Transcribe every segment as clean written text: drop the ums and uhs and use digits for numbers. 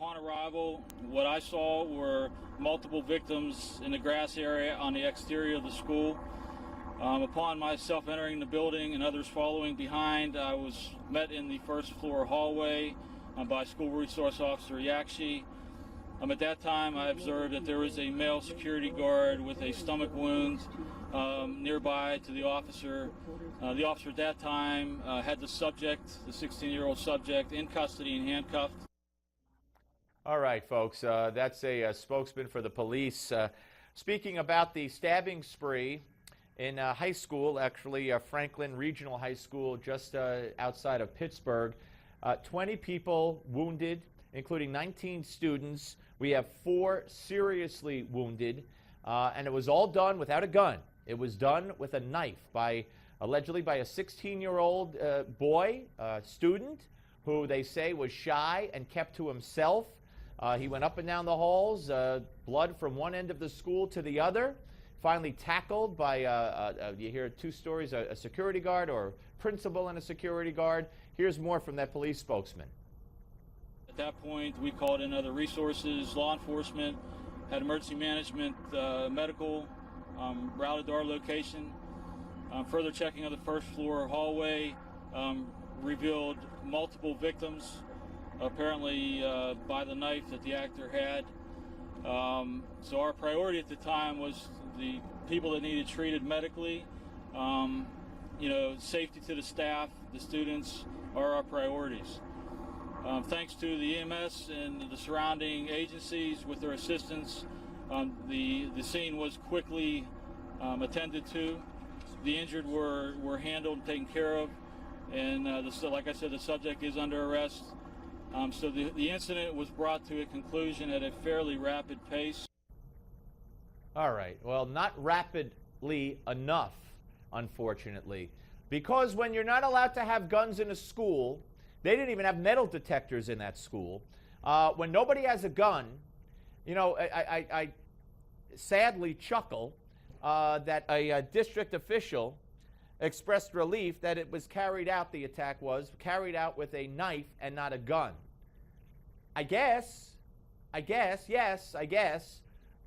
Upon arrival, what I saw were multiple victims in the grass area on the exterior of the school. Upon myself entering the building and others following behind, I was met in the first floor hallway by School Resource Officer Yakshi. At that time, I observed that there was a male security guard with a stomach wound nearby to the officer. The officer at that time had the subject, the 16-year-old subject, in custody and handcuffed. All right, folks, that's a spokesman for the police speaking about the stabbing spree in high school, actually Franklin Regional High School just outside of Pittsburgh. 20 people wounded, including 19 students. We have 4 seriously wounded, and it was all done without a gun. It was done with a knife allegedly by a 16-year-old boy, student, who they say was shy and kept to himself. He went up and down the halls, blood from one end of the school to the other. Finally tackled by, you hear 2 stories, a security guard or principal and a security guard. Here's more from that police spokesman. At that point, we called in other resources, law enforcement, had emergency management, medical, routed to our location. Further checking of the first floor hallway revealed multiple victims, apparently by the knife that the actor had. So our priority at the time was the people that needed treated medically. Safety to the staff, the students are our priorities. Thanks to the EMS and the surrounding agencies with their assistance, the scene was quickly attended to. The injured were handled and taken care of, and like I said, the subject is under arrest. So the incident was brought to a conclusion at a fairly rapid pace. All right. Well, not rapidly enough, unfortunately, because when you're not allowed to have guns in a school, they didn't even have metal detectors in that school. When nobody has a gun, I sadly chuckle that a district official expressed relief that it was carried out, the attack was carried out with a knife and not a gun. I guess,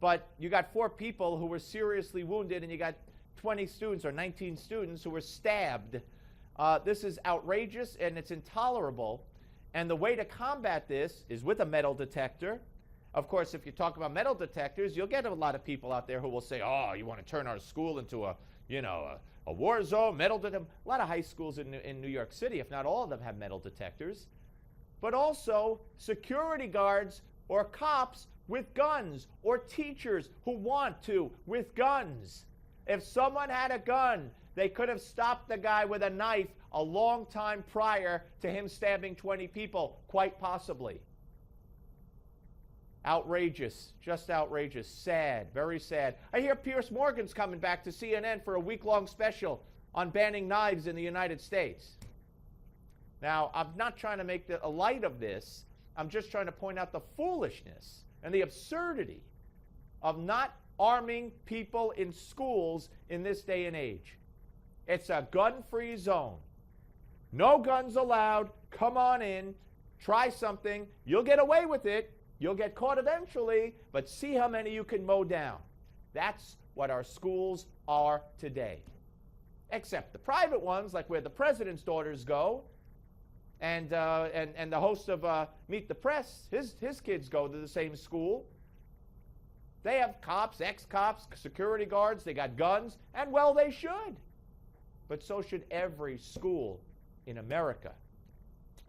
but you got 4 people who were seriously wounded and you got 20 students or 19 students who were stabbed. This is outrageous and it's intolerable. And the way to combat this is with a metal detector. Of course, if you talk about metal detectors, you'll get a lot of people out there who will say, oh, you want to turn our school into a war zone, metal detector. A lot of high schools in New York City, if not all of them, have metal detectors. But also security guards or cops with guns, or teachers who want to with guns. If someone had a gun, they could have stopped the guy with a knife a long time prior to him stabbing 20 people, quite possibly. Outrageous, just outrageous, sad, very sad. I hear Piers Morgan's coming back to CNN for a week-long special on banning knives in the United States. Now, I'm not trying to make a light of this. I'm just trying to point out the foolishness and the absurdity of not arming people in schools in this day and age. It's a gun-free zone. No guns allowed. Come on in. Try something. You'll get away with it. You'll get caught eventually, but see how many you can mow down. That's what our schools are today. Except the private ones, like where the president's daughters go, and the host of Meet the Press, his kids go to the same school. They have cops, ex-cops, security guards, they got guns, and well, they should. But so should every school in America,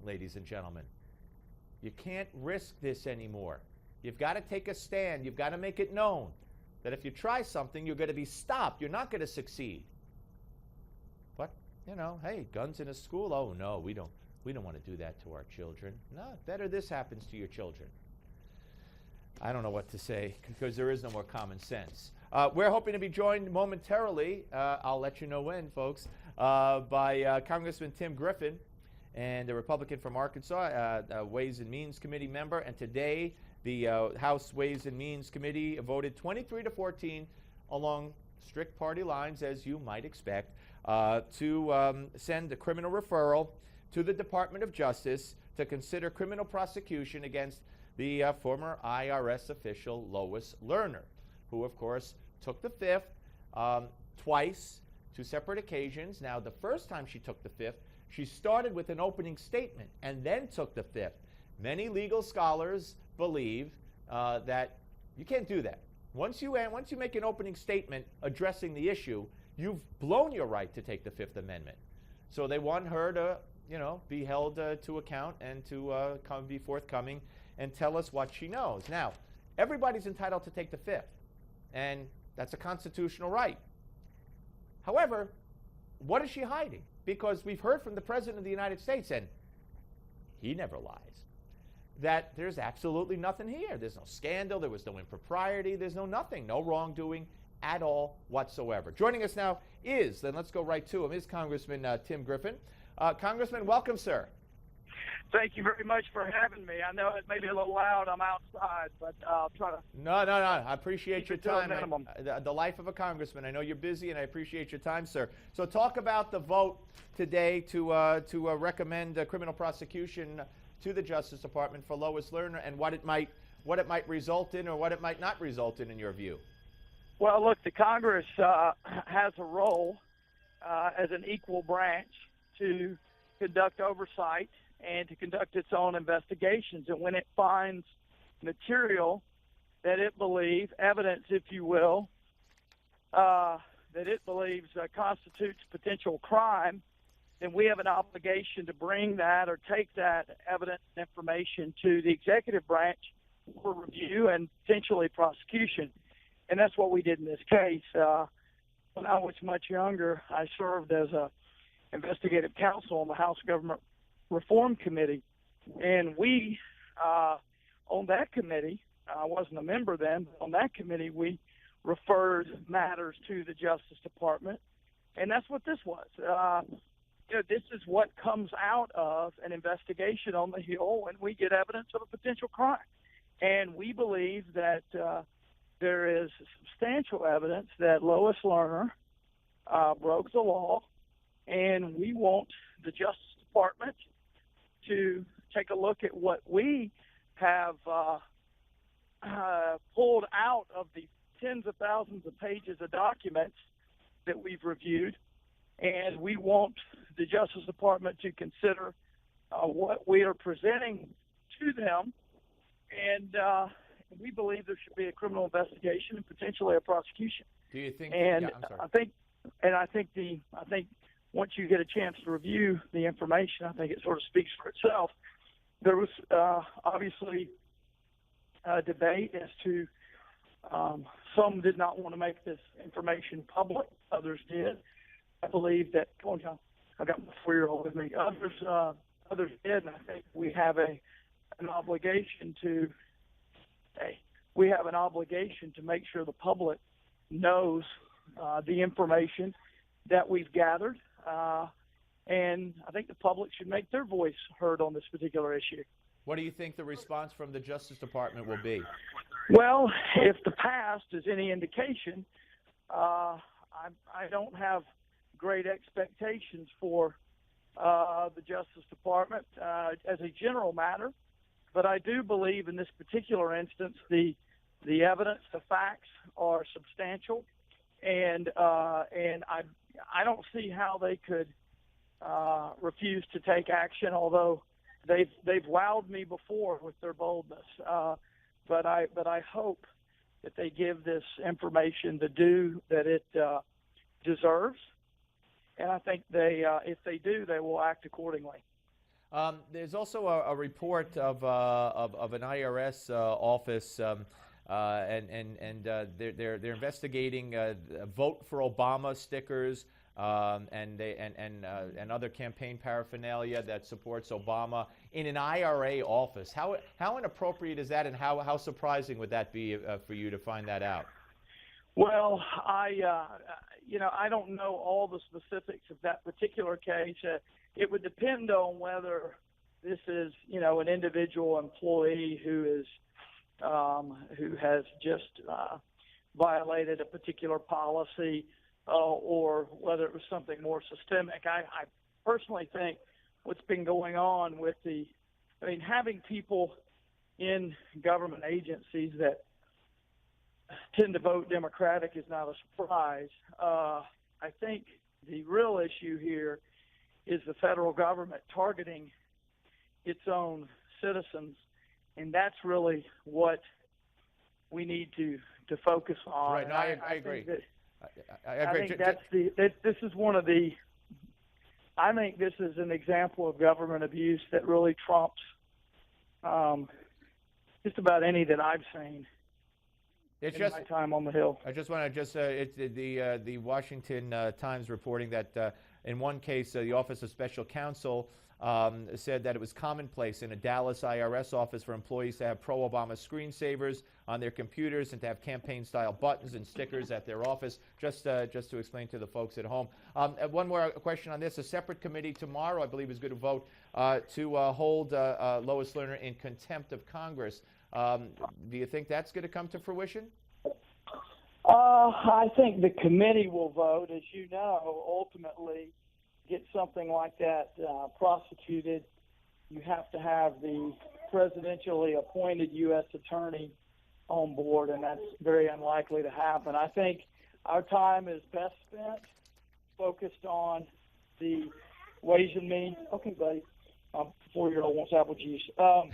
ladies and gentlemen. You can't risk this anymore. You've got to take a stand. You've got to make it known that if you try something, you're going to be stopped. You're not going to succeed. But, hey, guns in a school? Oh, no, we don't want to do that to our children. No, better this happens to your children. I don't know what to say because there is no more common sense. We're hoping to be joined momentarily, I'll let you know when, folks, by Congressman Tim Griffin, and a Republican from Arkansas, Ways and Means Committee member. And today, the House Ways and Means Committee voted 23-14 along strict party lines, as you might expect, to send a criminal referral to the Department of Justice to consider criminal prosecution against the former IRS official Lois Lerner, who, of course, took the fifth twice, two separate occasions. Now, the first time she took the fifth, she started with an opening statement and then took the fifth. Many legal scholars believe that you can't do that. Once you make an opening statement addressing the issue, you've blown your right to take the Fifth Amendment. So they want her to, be held to account and to be forthcoming and tell us what she knows. Now, everybody's entitled to take the fifth, and that's a constitutional right. However, what is she hiding? Because we've heard from the President of the United States, and he never lies, that there's absolutely nothing here. There's no scandal, there was no impropriety, there's nothing, no wrongdoing at all whatsoever. Joining us now is, then let's go right to him, is Congressman Tim Griffin. Congressman, welcome, sir. Thank you very much for having me. I know it may be a little loud. I'm outside, but I'll try to. No. I appreciate your time. The life of a congressman. I know you're busy, and I appreciate your time, sir. So talk about the vote today to recommend criminal prosecution to the Justice Department for Lois Lerner, and what it might result in, or what it might not result in your view. Well, look, the Congress has a role as an equal branch to conduct oversight and to conduct its own investigations. And when it finds material that it believes, evidence, if you will, that it believes constitutes potential crime, then we have an obligation to bring that or take that evidence and information to the executive branch for review and potentially prosecution. And that's what we did in this case. When I was much younger, I served as a investigative counsel on the House Government Reform Committee, and we on that committee, I wasn't a member then, but on that committee we referred matters to the Justice Department, and that's what this was. This is what comes out of an investigation on the Hill when we get evidence of a potential crime, and we believe that there is substantial evidence that Lois Lerner broke the law, and we want the Justice Department to take a look at what we have pulled out of the tens of thousands of pages of documents that we've reviewed, and we want the Justice Department to consider what we are presenting to them, and we believe there should be a criminal investigation and potentially a prosecution. Do you think? And yeah, I'm sorry. I think once you get a chance to review the information, I think it sort of speaks for itself. There was obviously a debate as to some did not want to make this information public. Others did. I believe that. I got my 4-year-old with me. Others did, and I think we have an obligation to. We have an obligation to make sure the public knows the information that we've gathered, and I think the public should make their voice heard on this particular issue. What do you think the response from the Justice Department will be? Well, if the past is any indication, I don't have great expectations for the Justice Department as a general matter, but I do believe in this particular instance the evidence, the facts are substantial, and I don't see how they could refuse to take action, although they've wowed me before with their boldness. But I hope that they give this information the due that it deserves, and I think if they do, they will act accordingly. There's also a report of an IRS office, and they're investigating "Vote for Obama" stickers and other campaign paraphernalia that supports Obama in an IRA office. How inappropriate is that, and how surprising would that be for you to find that out? Well, I don't know all the specifics of that particular case. It would depend on whether this is, an individual employee who has just violated a particular policy, or whether it was something more systemic. I personally think what's been going on with having people in government agencies that tend to vote Democratic is not a surprise. I think the real issue here is the federal government targeting its own citizens, and that's really what we need to focus on. Right. No, I agree. I agree. This is one of the. I think this is an example of government abuse that really trumps just about any that I've seen. It's in my time on the Hill. I just want to it's the Washington Times reporting that in one case the Office of Special Counsel said that it was commonplace in a Dallas IRS office for employees to have pro-Obama screensavers on their computers and to have campaign-style buttons and stickers at their office. Just to explain to the folks at home. One more question on this: a separate committee tomorrow, I believe, is going to vote to hold Lois Lerner in contempt of Congress. Do you think that's going to come to fruition? I think the committee will vote. As you know, ultimately, get something like that prosecuted, you have to have the presidentially appointed U.S. attorney on board, and that's very unlikely to happen. I think our time is best spent focused on the Ways and Means. Okay, buddy. 4-year-old wants apple juice. But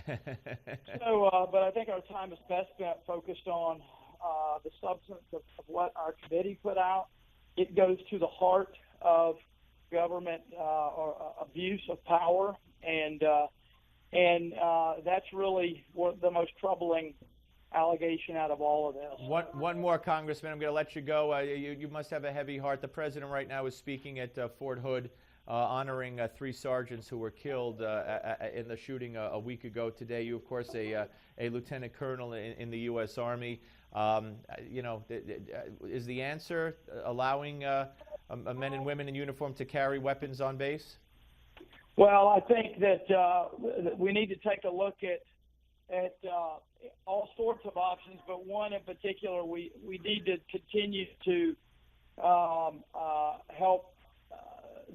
I think our time is best spent focused on the substance of what our committee put out. It goes to the heart of government or abuse of power, and that's really the most troubling allegation out of all of this. One more, Congressman. I'm going to let you go. You must have a heavy heart. The president right now is speaking at Fort Hood, honoring 3 sergeants who were killed in the shooting a week ago today. You, of course, a lieutenant colonel in the U.S. Army. Is the answer allowing men and women in uniform to carry weapons on base? Well, I think that we need to take a look at all sorts of options, but one in particular, we need to continue to help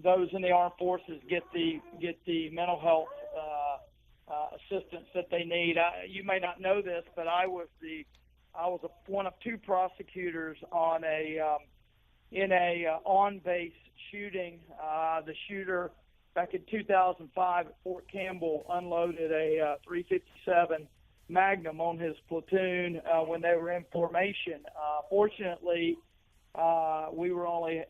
those in the armed forces get the mental health assistance that they need. You may not know this, but I was one of 2 prosecutors on in a on-base shooting. The shooter back in 2005 at Fort Campbell unloaded a .357 Magnum on his platoon when they were in formation. Fortunately, we only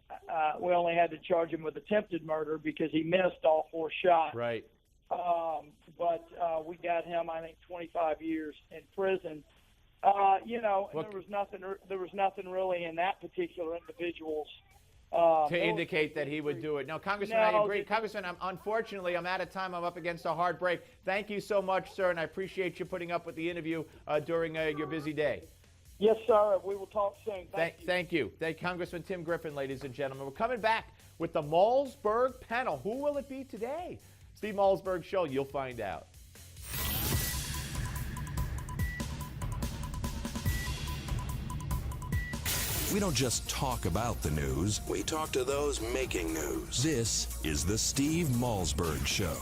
had to charge him with attempted murder because he missed all 4 shots. Right. But we got him, I think, 25 years in prison. There was nothing really in that particular individual's to indicate that he would do it. No, Congressman, I agree. Congressman, unfortunately, I'm out of time. I'm up against a hard break. Thank you so much, sir, and I appreciate you putting up with the interview during your busy day. Yes, sir. We will talk soon. Thank you. Congressman Tim Griffin, ladies and gentlemen. We're coming back with the Malzberg panel. Who will it be today? Steve Malzberg Show. You'll find out. We don't just talk about the news, we talk to those making news. This is the Steve Malzberg Show.